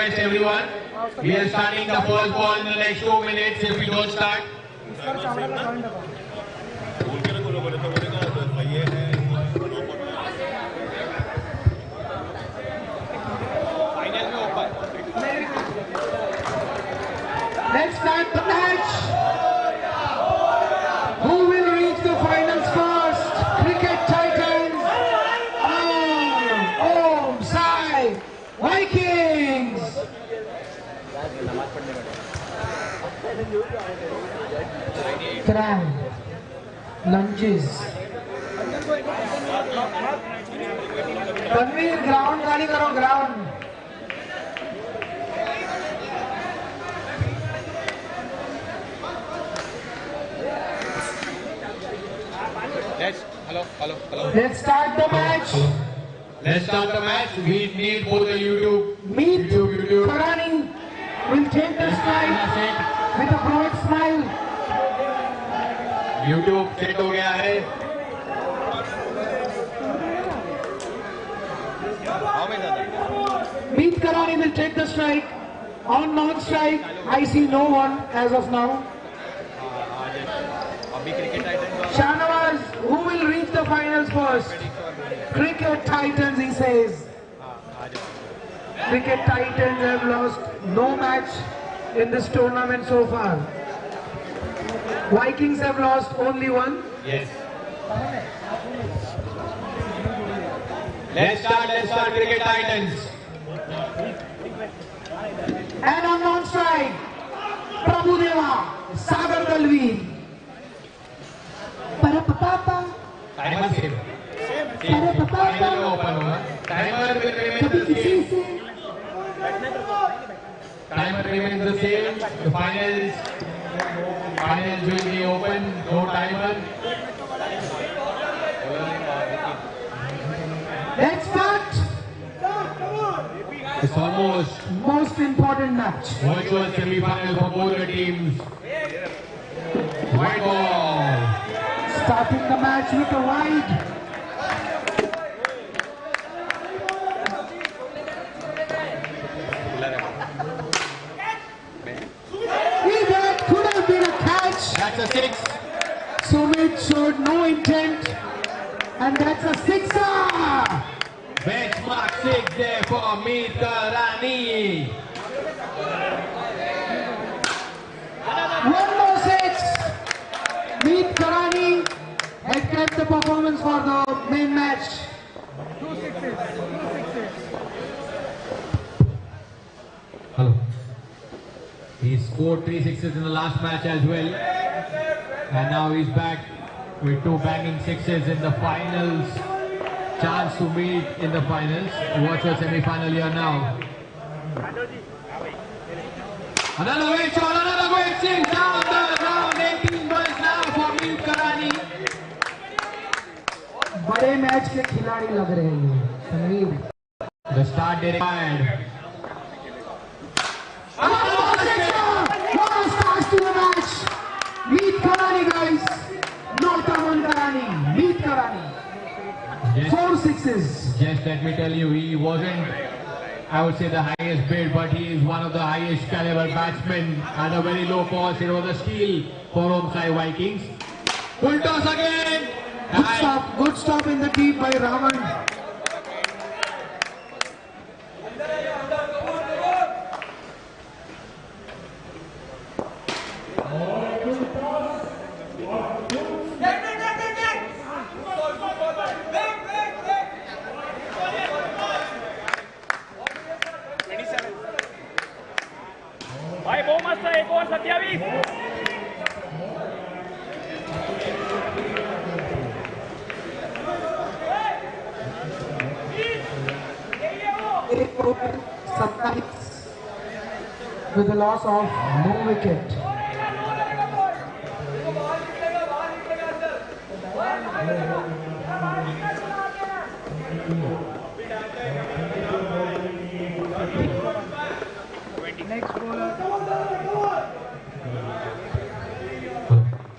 Everyone, we are starting the first ball in the next 2 minutes if we don't start. Let's start the match. Who will reach the finals first? Cricket Titans or Om Sai Vikings? Cramp, lunges. Tanveer, ground खाली करो ground. Let's start the match. Let's start the match. We need both the YouTube. YouTube. Karani will take the strike with a broad smile. YouTube set हो गया है. Meet Karani will take the strike. On non-strike, I see no one as of now. Shahnawaz, who will reach the finals first? Cricket Titans, he says. Cricket Titans have lost no match in this tournament so far. Vikings have lost only one. Yes. Let's start Cricket Titans. And on non-strike, Prabhudeva, Sagar Dalvi. Parapapapa. Timer same. Parapapapa. Timer will remain the same. Timer remains the same. The finals will be open. No timer. Let's start. It's almost Most important match. virtual semi-final for both the teams. White ball. Starting the match with a wide. That could have been a catch. That's a six. Sumit showed no intent. And that's a sixer. Benchmark six there for Meet Karani. One more six. Meet Karani had kept the performance for the main match. Hello. He scored 3 sixes in the last match as well. And now he's back with 2 banging sixes in the finals. Chance to meet in the finals. Virtual semi-final here now. Another great shot, another great six down the ground. 18 balls now for Meet Karani. बड़े match के खिलाड़ी लग रहे हैं Tanveer. The start they required. What a start to the match. Meet Karani, guys. Not Aman Karani. Meet Karani. 4 sixes. Just let me tell you, he wasn't, I would say, the highest bid, but he is one of the highest caliber batsmen at a very low cost. It was a steal for Om Sai Vikings. Full toss again. Good stop in the deep by Raman. भाई बहुत मस्त है. एक और 27. With the loss of no wicket.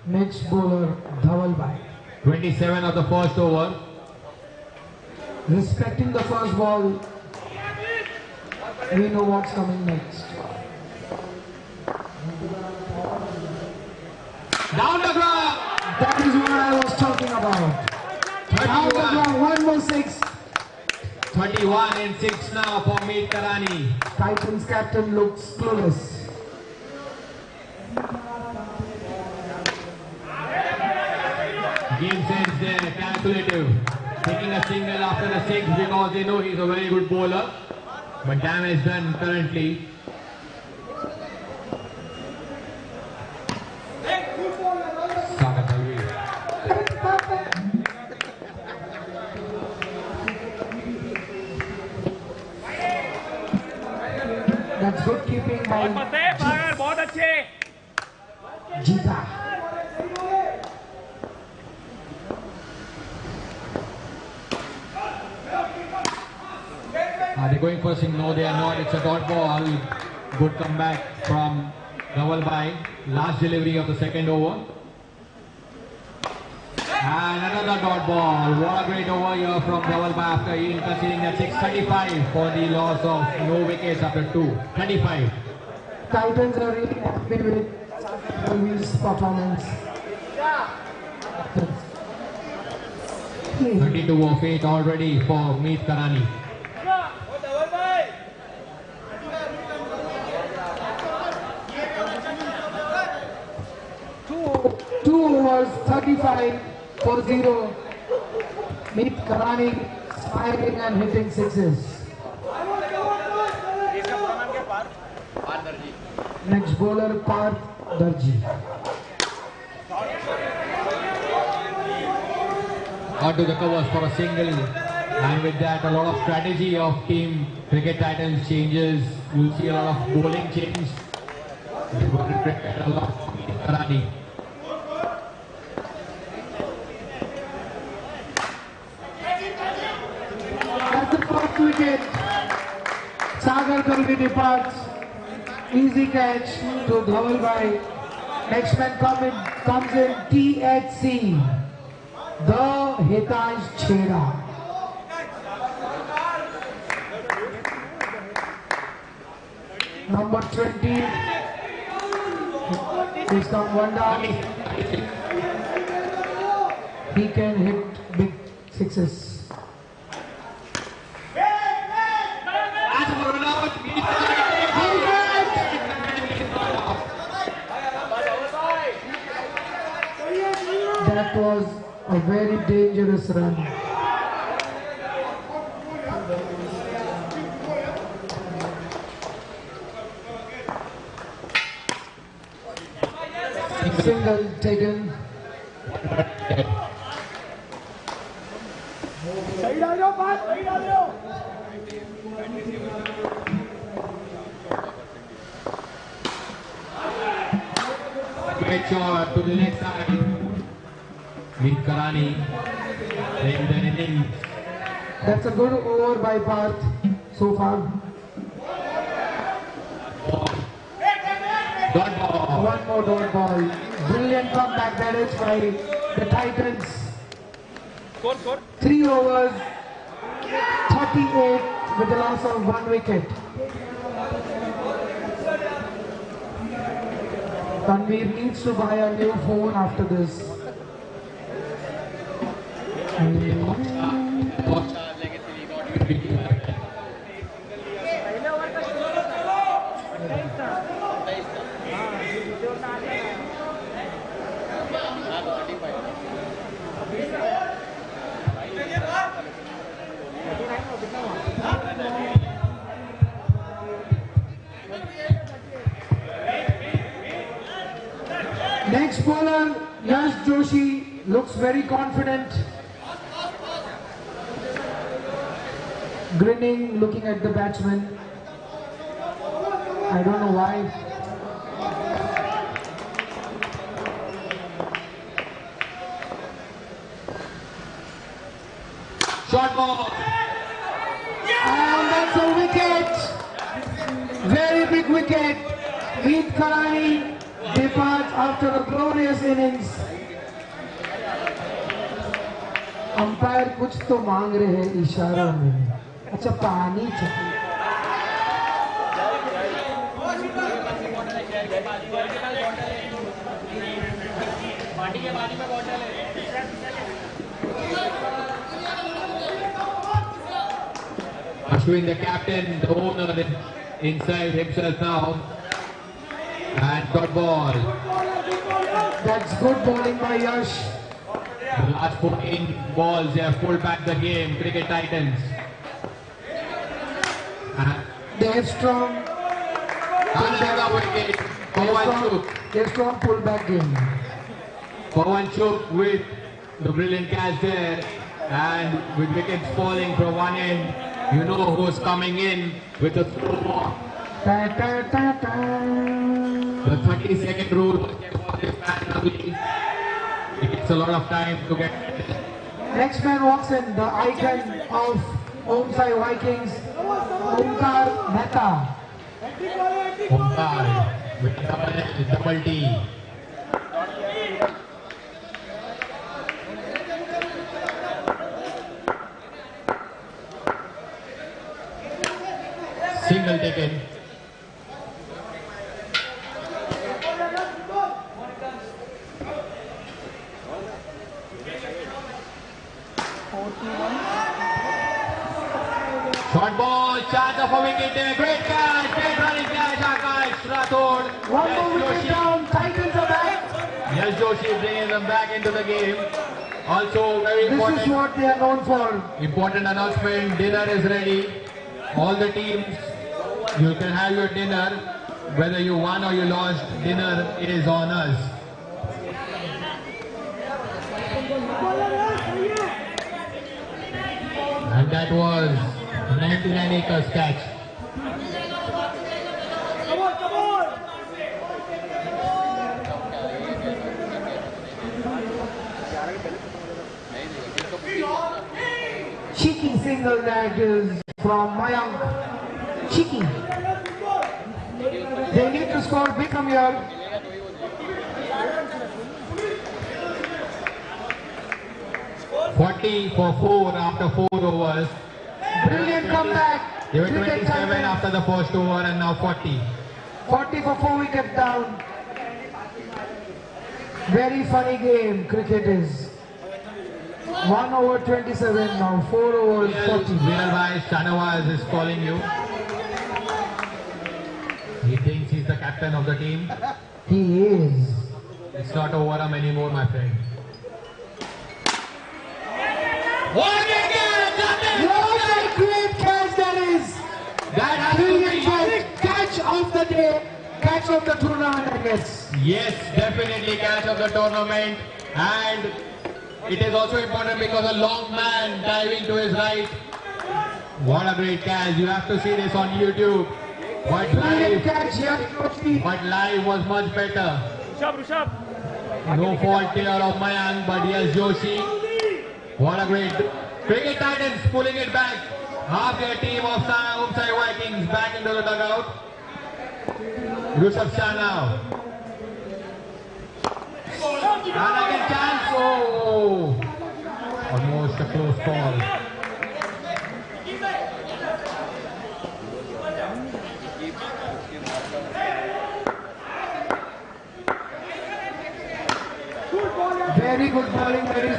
Next bowler, Dhawal Bhai. 27 of the first over. Respecting the first ball. we know what's coming next. Down the ground. That is what I was talking about. Down the ground, one more 6. 31 and 6 now for Meet Karani. Titans captain looks clueless. Game sense there, calculative. Taking a single after the 6 because they know he's a very good bowler. But damage done currently. Sagar Dalvi. That's good keeping by बहुत अच्छे Jita. Are they going for a single? No, they are not. It's a dot ball. Good comeback from Dhaval Bhai. Last delivery of the second over. And another dot ball. What a great over here from Dhaval Bhai after conceding that 6:35 for the loss of no wickets after 2:35. Titans are really happy with Dalvi's performance. 32 of 8 already for Meet Karani. Two overs, 35 for 0. Meet Karani firing and hitting 6s. Next bowler Parth Darji. Onto the covers for a single, and with that a lot of strategy of Team Cricket Titans changes. You'll see a lot of bowling change. A lot of Karani. At the first wicket, Sagar Dalvi departs. Easy catch to Dhaval Bhai. Next man comes in THC. The Hitash Chheda. Number 20. He's come one down. He can hit big 6s. That was a very dangerous run. Single taken. Great shot to the next side. Meet Karani playing the innings. That's a good over by Parth so far. Dot ball. One more dot ball. Brilliant comeback that is by the Titans. Score 3 overs, 38 with the loss of 1 wicket. Tanvir needs to buy a new phone after this. Next bowler, Yash Joshi, looks very confident. Grinning, looking at the batsman. I don't know why. Short ball. And that's a wicket. Very big wicket. Meet Karani departs after a glorious innings. Umpire कुछ तो मांग रहे हैं इशारों में. अच्छा पानी चाहिए. Ashwin, the captain, the owner, inside himself now. And got ball. That's good bowling by Yash. The last 14 balls, they have pulled back the game. Cricket Titans. And They have strong. another wicket. Pawan Chuk. They have strong pullback game. Pawan Chuk with the brilliant catch there. And with wickets falling from one end, you know who's coming in with the slow ball. Ta ta ta ta. The 30-second rule. It takes a lot of time to get. Next man walks in, the icon of Omsai Vikings, Omkar Mehta. Omkar with double T. Single taken. Short ball, chance of a wicket there. Great catch, great running catch. Akash Rathod. One more wicket down, Titans are back. Yes, Joshi bringing them back into the game. Also, very This important. is what they are known for. Important announcement, dinner is ready. All the teams, you can have your dinner. Whether you won or you lost, dinner is on us. And that was 99 acres catch. Cheeky single that is from Mayank. Cheeky. They need to score big from here. $40 for 4 after 4 overs. Brilliant comeback. They were Cricket 27 Titans. after the first over and now 40. 40 for 4 wickets down. Very funny game cricket is. 1 over 27 now, 4 overs 40. Viralbhai Shanawaz is calling you. He thinks he's the captain of the team. He is. It's not over anymore, my friend. What What a great catch that is! That has to Brilliant be. catch of the day, catch of the tournament, I guess. Yes, definitely catch of the tournament. And it is also important because a long man diving to his right. What a great catch. You have to see this on YouTube. But Brilliant live, catch here. but live was much better. Rishabh. No fault here of Mayank, but yes, Joshi. What a great Cricket Titans pulling it back. Half their team of Omsai Vikings back into the dugout. Rishabh Shah now. And again chance. Oh! Almost a close call. Very good bowling, very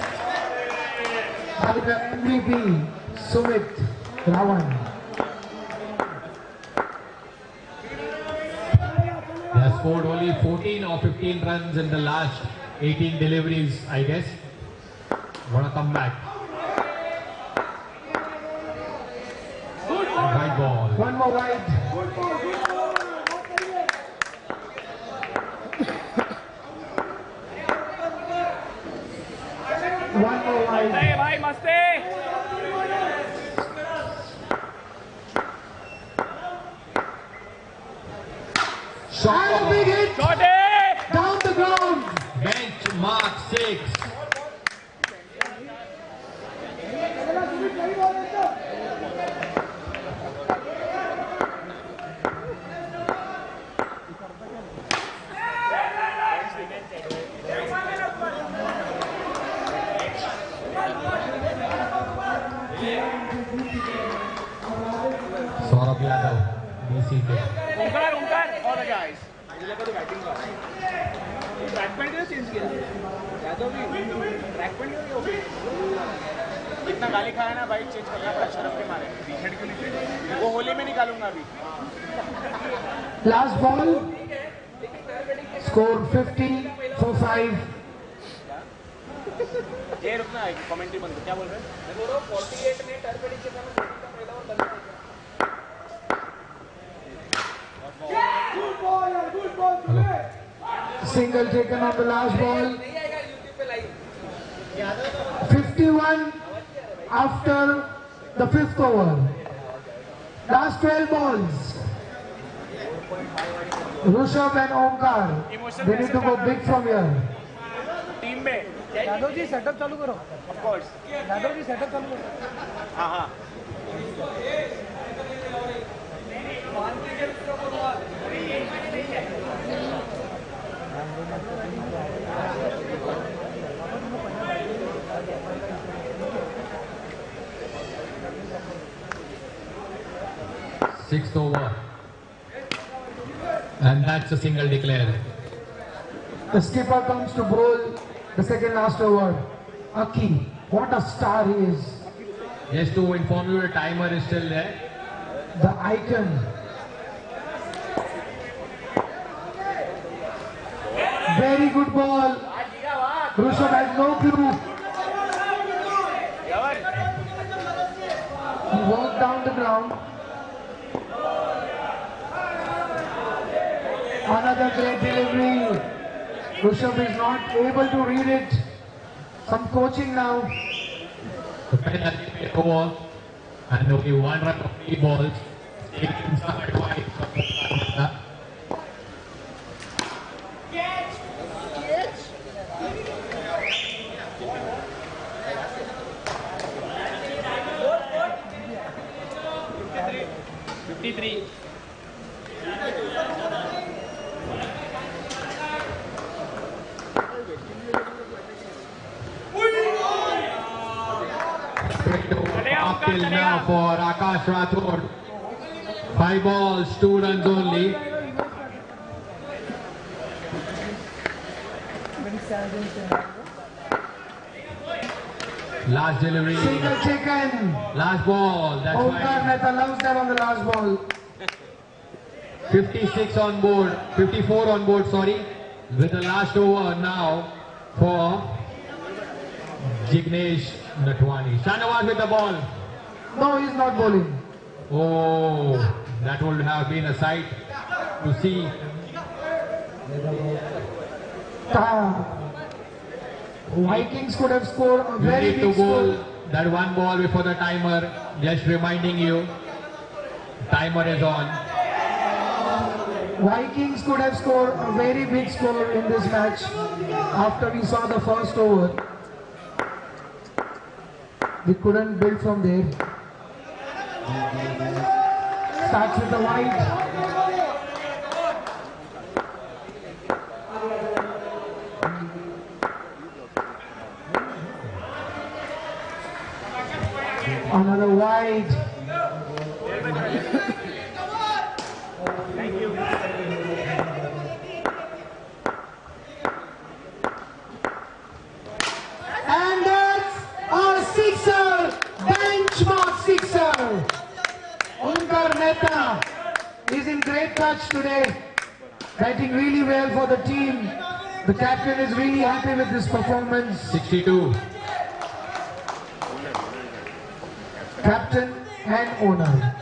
by the MVP, Sumit Rawan. They have scored only 14 or 15 runs in the last 18 deliveries, I guess. What a comeback. Right ball. One more wide. One more wide. Hey, bhai, maste. And a big hit Shot it. down the ground. Bench mark 6. Saurabh Yadav, BCK. Omkar, all the guys. Track pant क्यों change किया यादव भी track pant क्यों हो गया इतना गाली खाया ना बाइक चेंज करना पड़ा शर्म के मारे टी-शर्ट क्यों नहीं वो होली में निकालूंगा अभी Last ball. Score 50-5. ये रुकना है कमेंट्री बंद क्या बोल रहे हैं 48 ने टर्पेडिंग के सामने पहला और करना Single taken on the last ball. 51 after the 5th over. Last 12 balls. Rushabh and Omkar. They need to go big from here. Team में यादव जी सेटअप चालू करो of course Yadav ji setup चालू करो हाँ हाँ Sixth over. And that's a single declared. The skipper comes to bowl the second last over. Aki, what a star he is. Just to inform you, the timer is still there. The icon. Very good ball. Rushabh has no clue. He walked down the ground. Another great delivery. Rushabh is not able to read it. Some coaching now. The penalty over. And only one run of 3 balls. Taking some advice from the Up till now for Akash Rathod. 5 balls, 2 runs only. Last delivery. Single taken. Last ball. That's Omkar why Mehta loves that on the last ball. 56 on board. 54 on board. Sorry. With the last over now for Jignesh Natwani. Shanawaz with the ball. No, he's not bowling. Oh, that would have been a sight to see. Vikings could have scored a You very need to big bowl score. that one ball before the timer. Just reminding you, timer is on. Vikings could have scored a very big score in this match after we saw the first over. We couldn't build from there. Starts with the wide. Another wide. And that's a sixer, benchmark sixer. Omkar Mehta is in great touch today, batting really well for the team. The captain is really happy with this performance. 62. Captain and owner.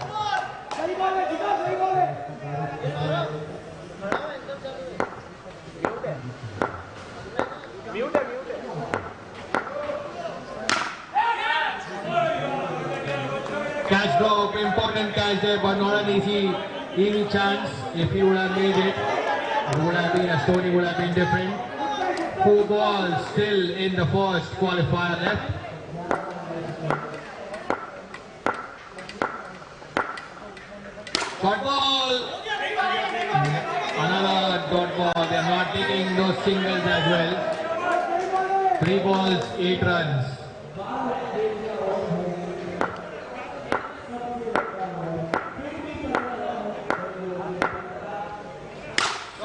Catch drop, important catch there, but not an easy chance. If he would have made it, it would have been a story, would have been different. 4 balls still in the first qualifier left. Dot ball. Another dot ball. They are not taking those singles as well. 3 balls, 8 runs.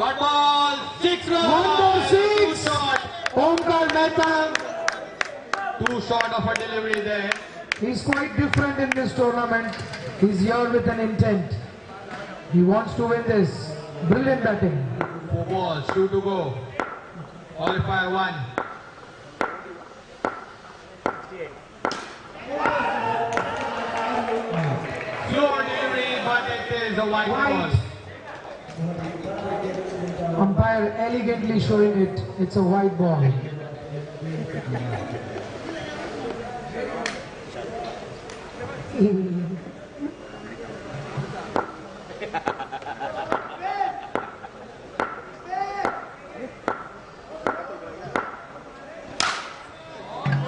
Short ball, 6 runs. One more six. Too short. Omkar Mehta. Too short of a delivery there. He's quite different in this tournament. He's here with an intent. He wants to win this. Brilliant batting. 4 balls, 2 to go. Qualifier 1. Slow delivery, but it is a white ball. Umpire elegantly showing it. It's a white ball.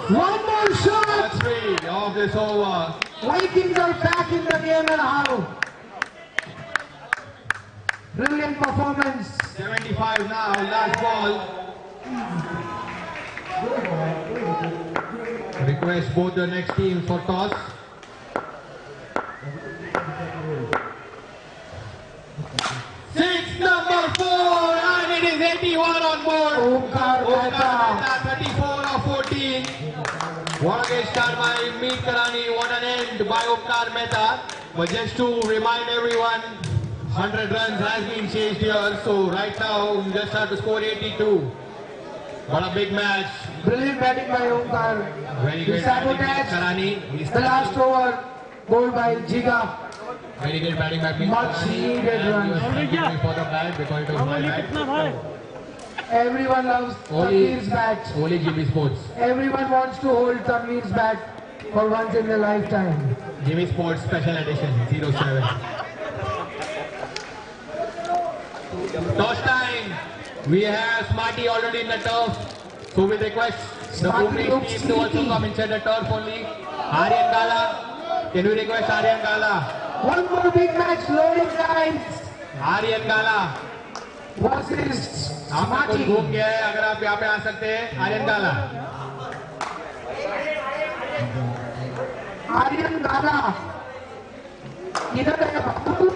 One more shot! 3 of this over. Vikings are back in the game and how? Brilliant performance. 75 now, last ball. Request both the next teams for toss. Six, number 4, and it is 81 on board. Omkar Mehta. 34 of 14. What a start by Meet Karani, what an end by Omkar Mehta. But just to remind everyone, 100 runs has been chased here, so right now we just have to score 82. What a big match. Brilliant batting by Omkar. Very He good batting by sabotaged Karani. the last over. Bowled by Jiga. Very good batting by Meet Much Karani. needed And he runs. was thanking me for the bat because it was my bat. Everyone loves Tanveer's bat. Only GB Sports. Everyone wants to hold Tanveer's bat for once in their lifetime. GB Sports Special Edition 07. Toss time. We have Smarty already in the turf. So we request the Smarty Bhumri looks team to also sleepy. come inside the turf only. Aryan Gala. Can we request Aryan Gala? One more big match loading guys. Aryan Gala. Versus आपका कोई Smarty. घूम गया है, अगर आप यहाँ पे आ सकते हैं, आर्यन गाला. Aryan Gala. इधर है बाबू.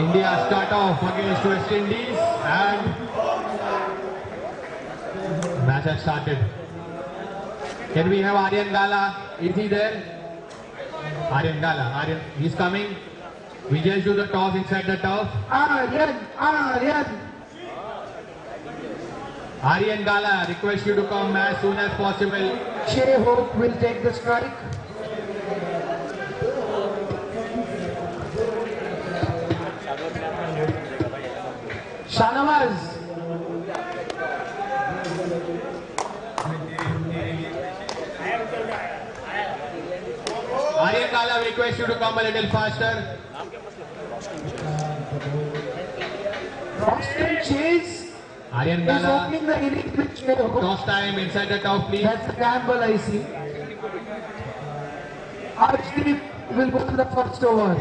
India start off against West Indies and match has started. Can we have Aryan Gala? Is he there? Aryan Gala. Aryan, he's coming. We just do the toss inside the turf. Aryan. Aryan Gala, request you to come as soon as possible. Che Hope will take the strike. Shanawaz. Aryan Gala, request you to come a little faster. Austin Chase Aryan is Gala, opening the inning with Che Hope. toss time inside the turf, please. That's the gamble I see. Archdeep will go to the first over.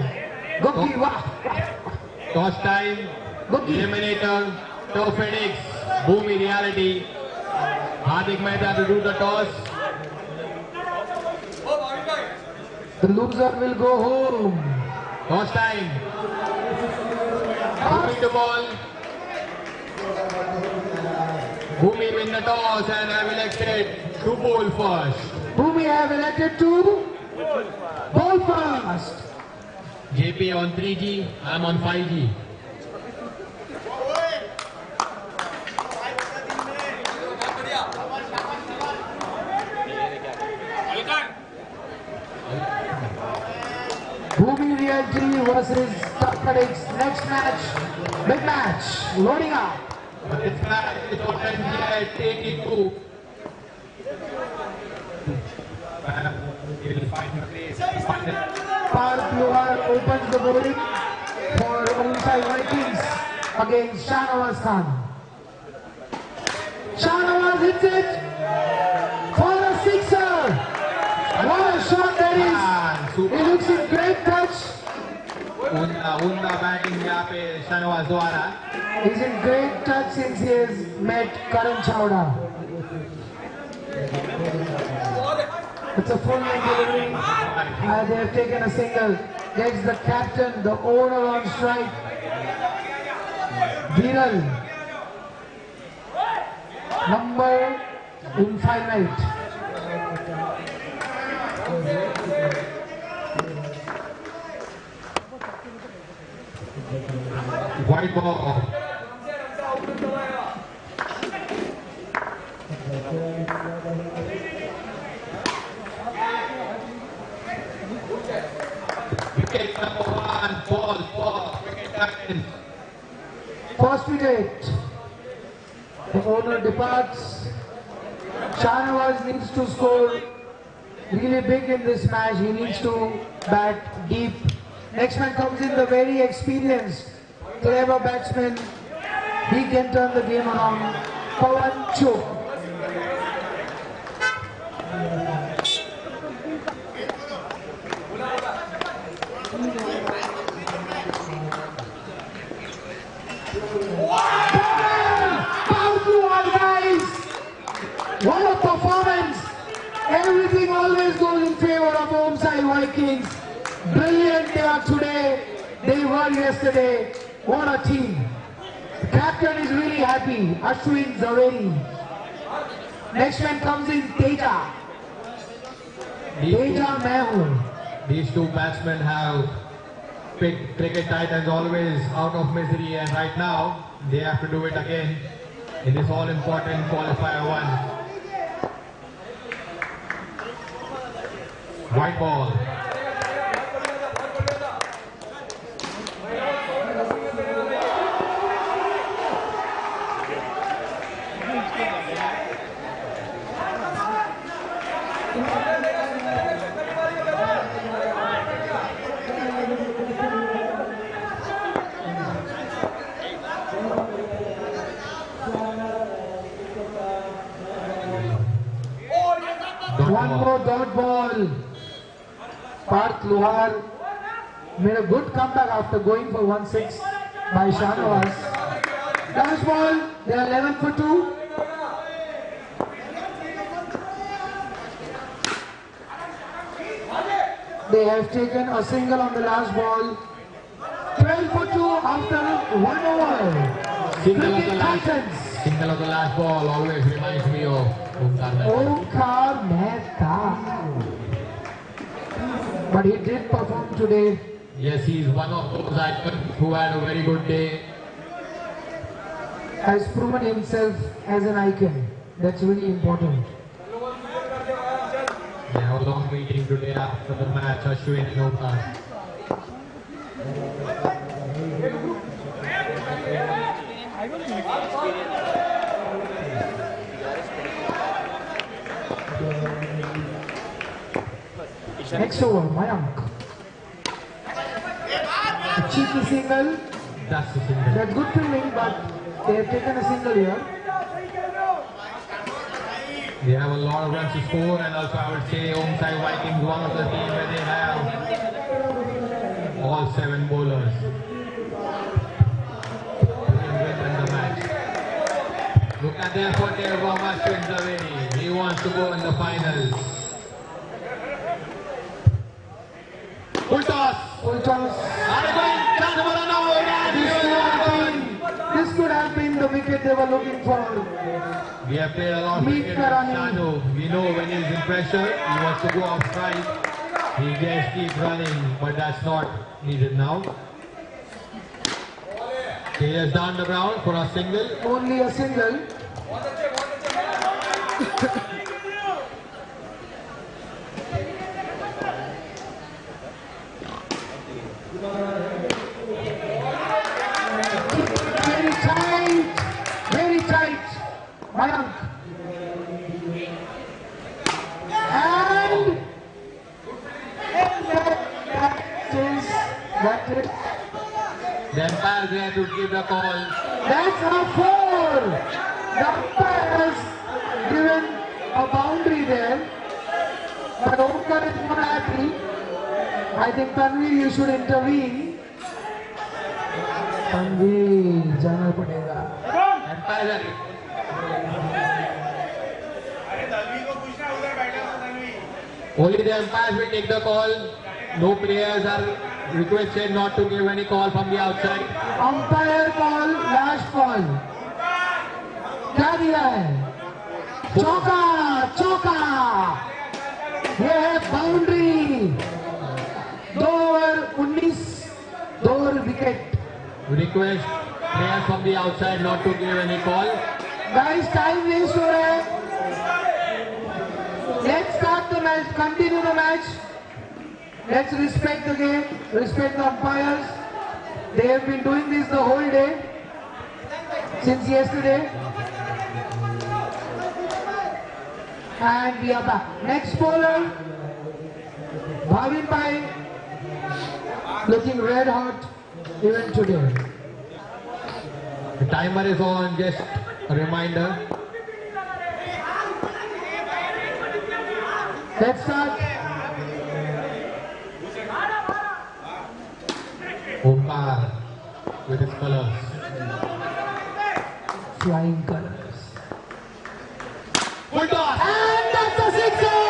Goki, wah. Toss time, Goki. Eliminator, Turf Phoenix, Bhumi Reality. Hardik Mehta to do the toss. The loser will go home. Toss time. Bhumi to ball. Bhumi win the toss and have elected to bowl first. Whom we have elected to bowl first. JP on 3G, I'm on 5G. Bhumi Realty versus Takkadix. Next match, big match, loading up. But this match is already at 82. He will find a place. Parth Luhar opens the bowling for Onsai Vikings against Shahnawaz Khan. Shahnawaz hits it for a sixer. What a shot that is. He looks in great touch. Unda batting यहाँ पे शाहनवाज द्वारा. He's in great touch since he has met Karan Chawda. It's a full leg delivery. They have taken a single. Gets the captain, the owner on strike. Viral. Number infinite. White ball. Wicket number 1. Ball. Wicket taken. First wicket. The owner departs. Shahnawaz needs to score really big in this match. He needs to bat deep. Next man comes in, the very experienced, clever batsman. He can turn the game around. Pawan Chok. What a performance! Everything always goes in favor of home side Vikings. Brilliant they are today. They were yesterday. What a team. The captain is really happy. Ashwin Zaveri. Next man comes in Teja. Teja Mehu. These two batsmen have picked cricket titans always out of misery, and right now they have to do it again in this all-important qualifier 1. White ball. One more dot ball. Parth Luhar made a good comeback after going for 1-6 by Shahnawaz. Last ball, they are 11 for 2. They have taken a single on the last ball. 12 for 2 after 1 over. Single of Cricket the last, Titans. single of the last ball always reminds me of Omkar Mehta. Omkar Mehta. But he did perform today. Yes, he is one of those icons who had a very good day. Has proven himself as an icon. That's really important. They have a long meeting today after the match, Ashwin and Omkar. Next over, Mayank. A cheeky single. That's the single. That's good fielding, but they have taken a single here. They have a lot of runs to score, and also I would say home side Vikings, one of the teams where they have all 7 bowlers. In the match. Look at the effort there from Ashwin Zaveri. He wants to go in the finals. Full toss. Full toss. This could have been the wicket they were looking for. We have played a lot of Meet cricket with Karani. Shanu. We know when he's in pressure, he wants to go off strike. He just keeps running, but that's not needed now. He is down the ground for a single. Only a single. Very tight. Mayank. And that is The umpire there to give the call. that's a 4. The umpire has given a boundary there. But Omkar is not happy. I think Tanveer, you should intervene. Tanveer, जाना पड़ेगा. Umpire. Only the umpires will take the call. No players are requested not to give any call from the outside. Umpire call, last ball. क्या दिया है? चौका, चौका, ये है boundary. 2 over 19, 2 over wicket. Request players from the outside not to give any call. Guys, time waste हो रहा है. Let's start the match, continue the match. Let's respect the game, respect the umpires. They have been doing this the whole day, since yesterday. And we are back. Next bowler, Bhavin Bhai, looking red hot even today. The timer is on, just a reminder. Let's start. Omkar with his colors. Flying colors. Full toss! And that's a sixer!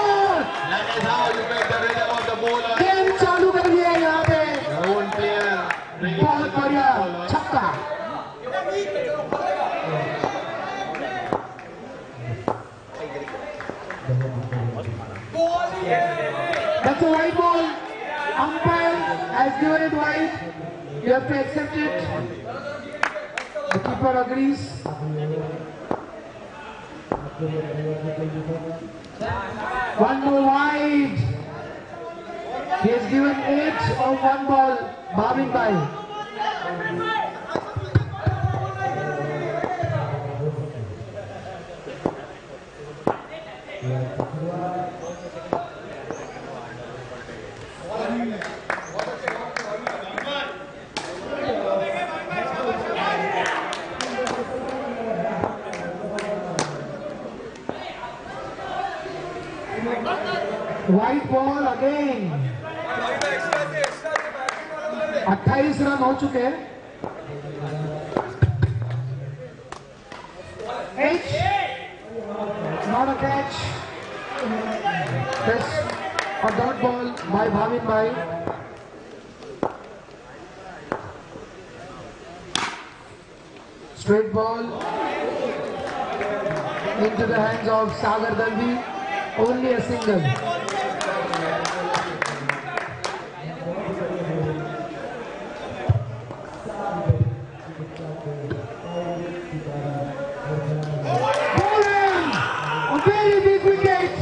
That is how you make the rhythm of the bowler. Game चालू कर दिया है यहाँ पे. Your own player bringing बहुत the बढ़िया bowler. छक्का. That's a white ball. Umpire has given it white. You have to accept it. The keeper agrees. One more wide. He has given 8 of 1 ball. Bhavin Bhai. White ball again. 28 run हो चुके हैं. H. Not a catch. That's a dot ball by Bhavin Bhai. Straight ball into the hands of Sagar Dalvi. Only a single. Very big wicket.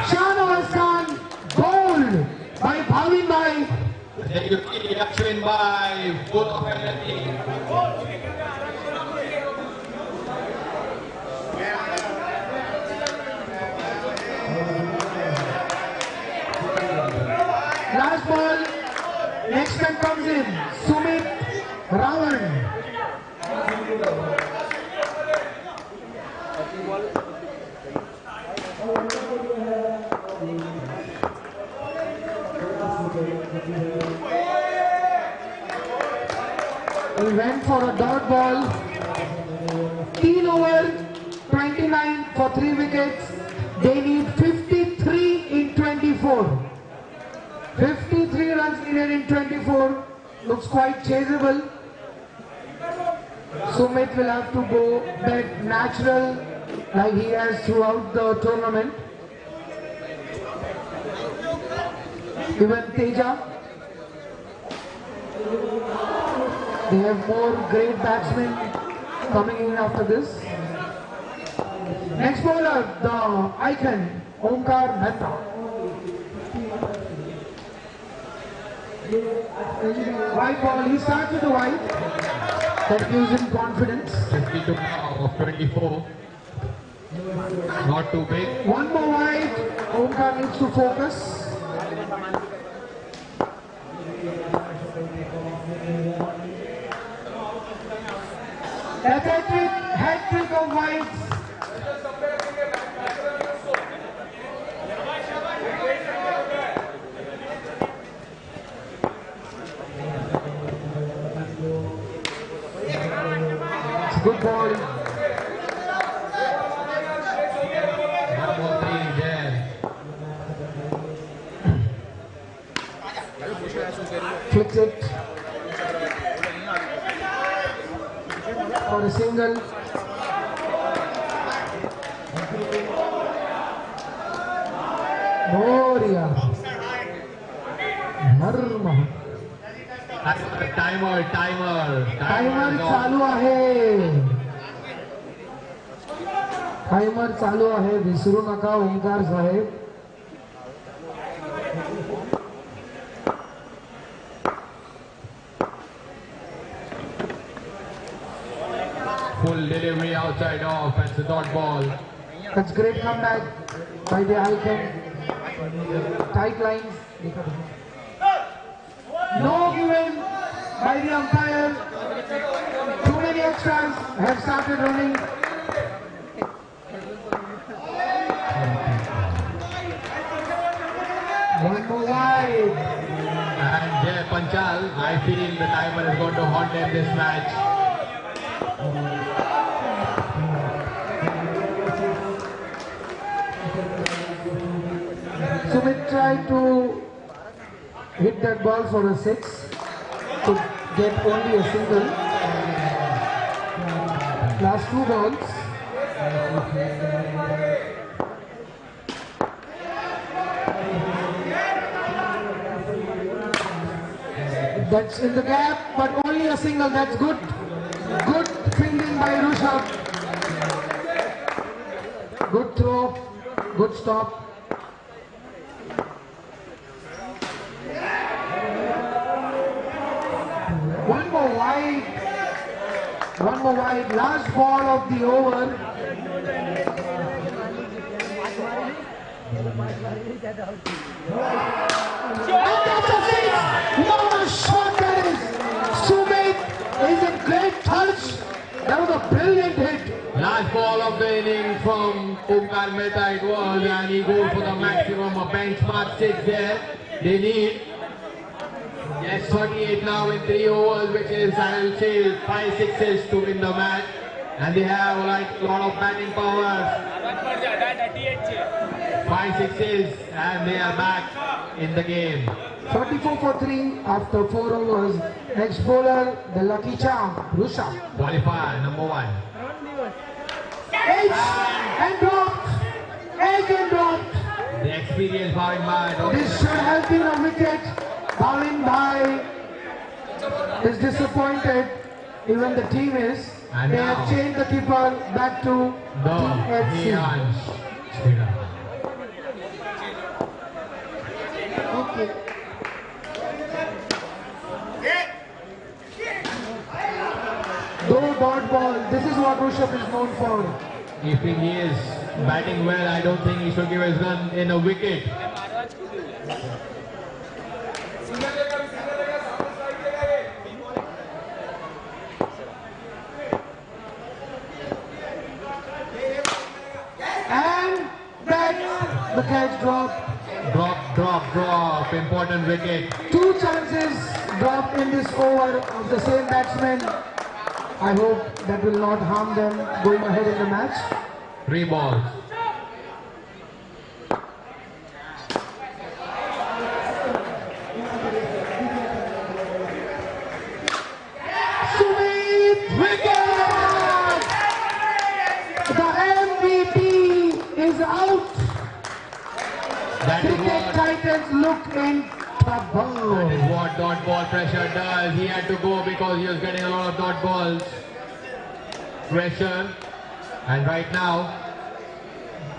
Shahnawaz Khan, bowled by Bhavin Bhai. Then you see Ashwin by both of them. Last ball. Next man comes in. Sumit Ravan. He went for a dot ball. 3 over 29 for 3 wickets. They need 53 in 24. 53 runs needed in 24. Looks quite chaseable. Sumit will have to go back natural like he has throughout the tournament. Even Teja. They have more great batsmen coming in after this. Next bowler, the icon, Omkar Mehta. White ball, he starts with the white. That gives him confidence. 52 of 24. Not too big. One more wide, Omkar needs to focus. That's a hat-trick of whites. It's a good ball. One more three there. Flicks it. for a single. Moria. Dharma. Timer चालू आहे. Timer चालू आहे, विसरू नका ओंकार साहेब. Full delivery outside off. That's a dot ball. That's great comeback by the Icon. Tight lines. No given by the umpire. Too many extras have started running. One more wide. And Jay Panchal, I feel the timer is going to haunt him this match. Sumit tried to hit that ball for a 6 to get only a single. Last 2 balls. That's in the gap, but only a single. That's good. Good fielding by Rushabh. Good throw. Good stop. One more wide. One more wide. Last ball of the over. And that's a six. What a shot that is. Sumit is in great touch. That was a brilliant hit. Last ball of the inning from Omkar Mehta it was, and he goes for the maximum, a benchmark 6 there. They need, yes, 38 now in 3 overs, which is, I will say, 5 sixes to win the match. And they have like a lot of batting power. 5 sixes, and they are back in the game. 34 for 3 after 4 overs. Next bowler, the lucky charm, Rushabh. Qualifier number 1. Edge and dropped. Edge and dropped. The experience bowling by This should have been a wicket. Bowling by is disappointed. Even the team is. And they now, have changed the keeper back to the THC. Okay. Though dot ball, this is what Rushabh is known for. If he is batting well, I don't think he should give his run in a wicket. And that's the catch drop. Drop. Important wicket. 2 chances dropped in this over of the same batsman. I hope that will not harm them going ahead in the match. 3 balls. Sumit, wicket! The MVP is out. That is Cricket what, Titans look in trouble. that is what dot ball pressure does. He had to go because he was getting a lot of dot balls. Pressure. And right now,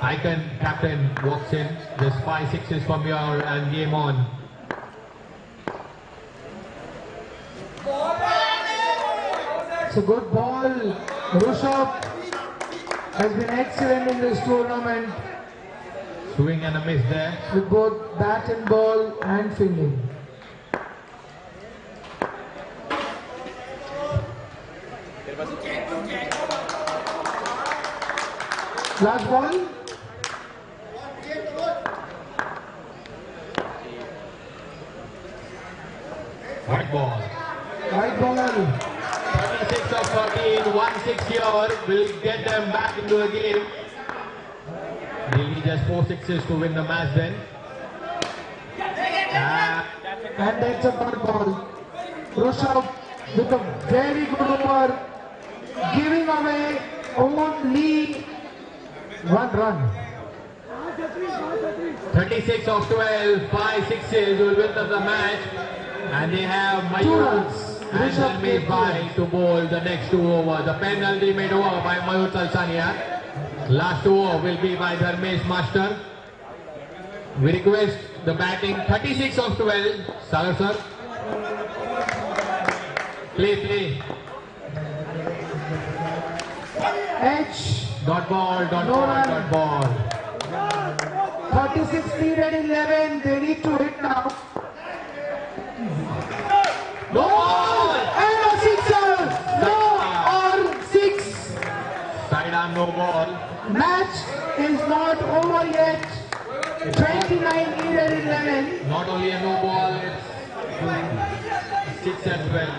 Icon captain walks in. Just 5 sixes from here and game on. It's a good ball. Rushabh has been excellent in this tournament Swing and a miss there. with both bat and ball and fielding. Last ball. White ball. White ball. 36 of 13, 1-6 here will get them back into the game. They'll need just 4 sixes to win the match then. And that's a bad ball. Rushabh with a very good over giving away only 1 run. 36 of 12, 5 sixes will win them the match. And they have 2 Mayur runs. and Rishabh Dharmesh Ketri. Bhai to bowl the next 2 overs. The penalty made over by Mayur Talsania. Last over will be by Dharmesh Master. We request the batting 36 of 12. Sagar sir. Play. Edge. Dot ball, dot No ball, run. dot ball. 36 needed 11. They need to hit now. No ball! And a sixer. No or 6. Sidearm, no ball. Match is not over yet. 29 needed 11. Not only a no ball, it's 6 as well.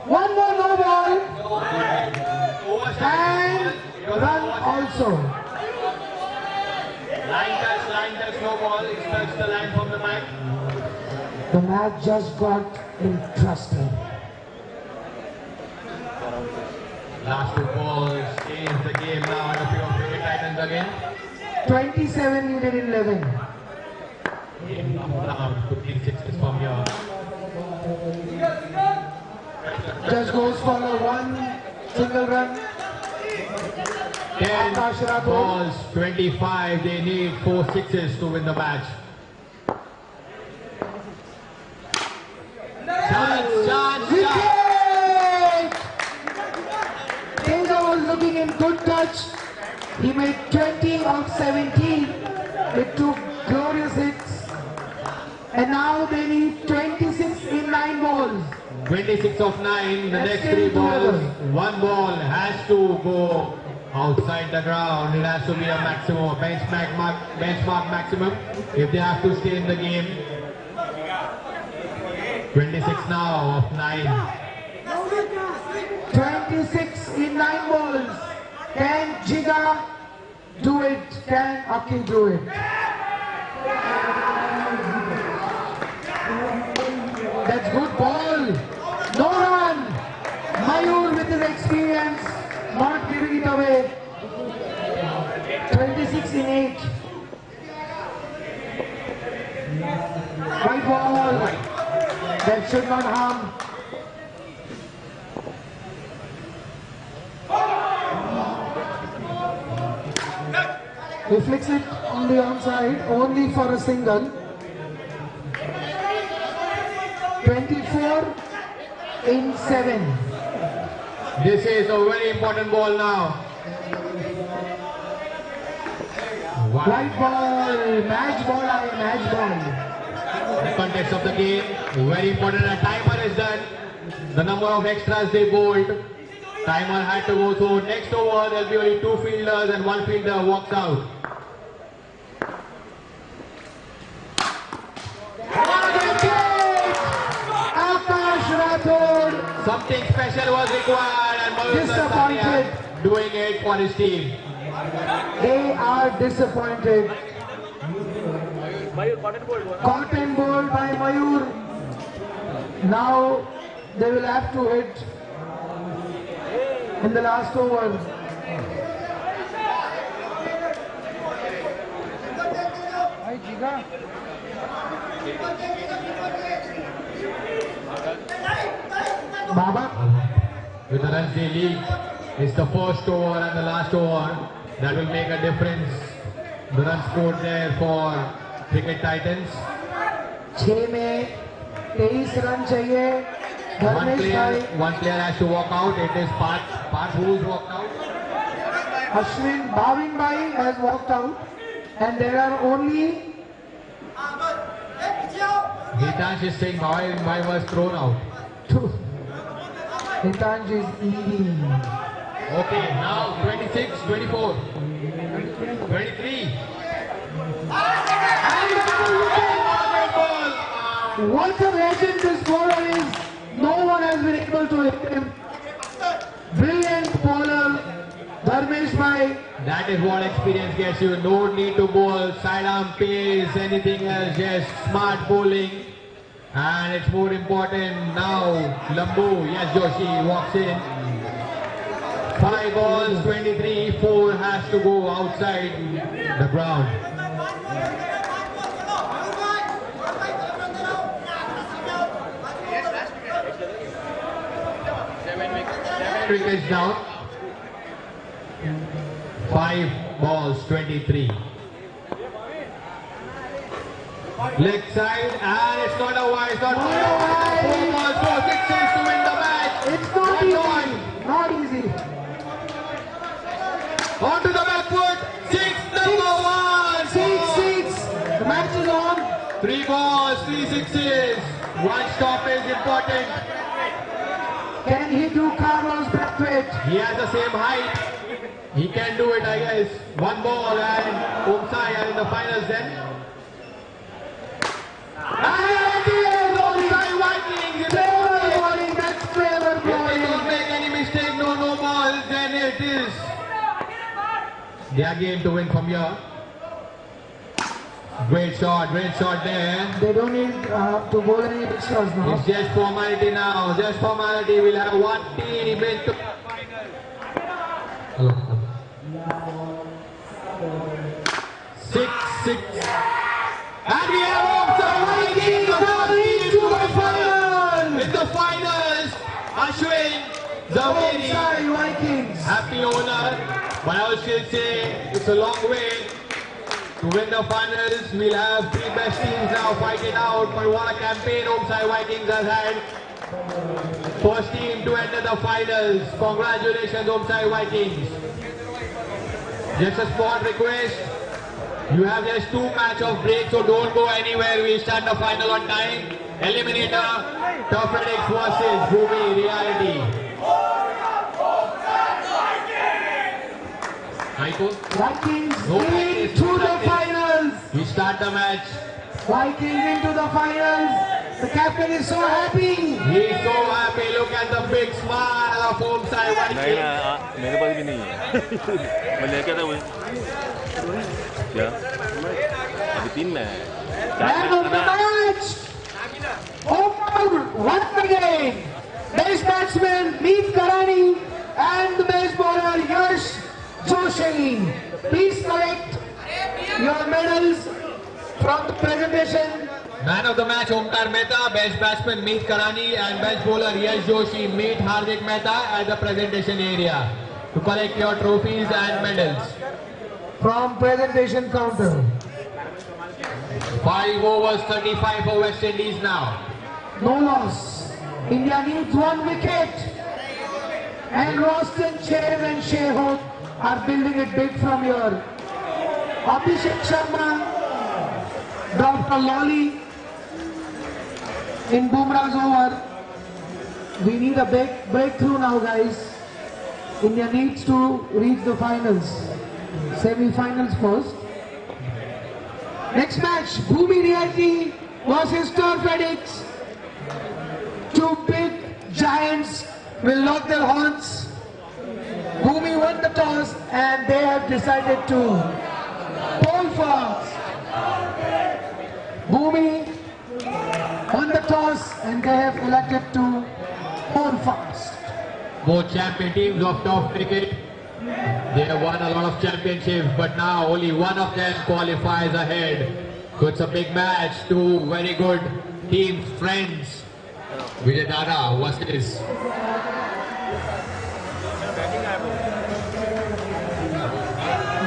One more no ball. And And run also. Line touch, no ball. It's touched the line from the mat. The match just got interesting. Last 2 balls change the game now in a few of Cricket Titans again. 27 needed 11. Game around 15 sixes from here. Just goes for a 1 single run. 10 Akash Rathod. balls, 25. They need 4 sixes to win the match. Chance. Wicket! Teja was looking in good touch. He made 20 of 17. It took glorious hits. And now they need 26 in 9 balls. 26 of 9. The Let's next get 3 it balls. together. 1 ball has to go outside the ground. It has to be a maximum, benchmark maximum if they have to stay in the game. 26 now of 9. 26 in 9 balls. Can Jiga do it? Can Aki do it? That's good ball. No run. Mayur with his experience, not giving it away. 26 in 8. White ball. That should not harm. He flicks it on the onside only for a single. 24 in 7. This is a very important ball now. White ball, match ball. The context of the game, very important. A timer is done. The number of extras they bowled. Timer had to go through. Next over, there'll be only 2 fielders and 1 fielder walks out. Akash Rathod Something special was required and Mayur Disappointed. Talsania doing it for his team. They are disappointed. Cotton ball by Mayur. Now they will have to hit in the last over. भाई जीगा Baba, With the runs they lead, it's the first over and the last over that will make a difference. The run scored there for Cricket Titans. 6 में 23 run चाहिए. धर्मेश भाई, One player has to walk out. It is Parth who's walked out. Ashwin Bhavin Bhai has walked out, and there are only Hitansh is saying Bhai was thrown out. 2. Hitansh is eating. Okay, now 26, 24, 23. What a legend this bowler is. No one has been able to hit him. Brilliant bowler, Dharmesh Bhai. That is what experience gets you. No need to bowl sidearm pace, anything else, just smart bowling. And it's more important now. Lambu, yes, Joshi walks in. 5 balls, 23, 4 has to go outside the ground. 7 wickets down. 5 balls, 23. Leg side, and it's not a wide, it's not wide. 4 balls, 4 sixes to win the match. It's not easy. Not easy. Onto the back foot. 6, number 1. 6. The match is on. 3 balls, 3 sixes. 1 stop is important. Can he do Carlos Brathwaite? He has the same height. He can do it, I guess. 1 ball and Omsai are in the finals then. And Omsai Vikings in the Clever bowling. That's clever If they don't bowling. make any mistake, no balls, then it is their game to win from here. Great shot there. They don't need to bowl any extras now. It's just formality now, just formality. We'll have one team into Hello. 6. And we have Omsai Vikings into the final. in the finals. Ashwin Zaveri, Omsai Vikings. happy owner, but I would still say it's a long way to win the finals. We'll have 3 best teams now fighting out, but what a campaign Omsai Vikings has had. First team to enter the finals. Congratulations Omsai Vikings. Just a small request. You have just 2 match of break, so don't go anywhere. We start the final on time. Eliminator, Turfedics versus Bhumi Reality. Michael, Vikings No practice, into no the practice. finals. we start the match. Vikings into the finals. The captain is so happy. He's so happy. Look at the big smile of Omsai नहीं Vikings. ना मेरे पास भी नहीं है मैं लेके था वो क्या अभी 3 में है Man of the match. Over once again. Best batsman Meet Karani and the best bowler Yash Joshi. Please collect your medals from the presentation. Man of the match Omkar Mehta, best batsman Meet Karani and best bowler Yash Joshi. Meet Hardik Mehta at the presentation area to collect your trophies and medals. From presentation counter. 5 overs, 35 for West Indies now. No loss. India needs 1 wicket. And Roston, Chair and Shehot are building it big from here. Abhishek Sharma dropped a lolly in Bumrah's over. We need a big breakthrough now, guys. India needs to reach the finals. Semi-finals first. Next match, Bhumi Reality versus Turfedics. 2 big giants will lock their horns. Bhumi won the toss and they have decided to bowl first. Bhumi won the toss and they have elected to bowl first. Both champion teams of top cricket. They have won a lot of championships, but now only one of them qualifies ahead. So it's a big match. 2 very good teams, friends. Vijay Dada, what's this?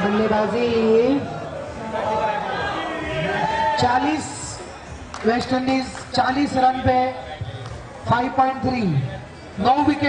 बल्लेबाजी 40 West Indies 40 run पे 5.3 9 wicket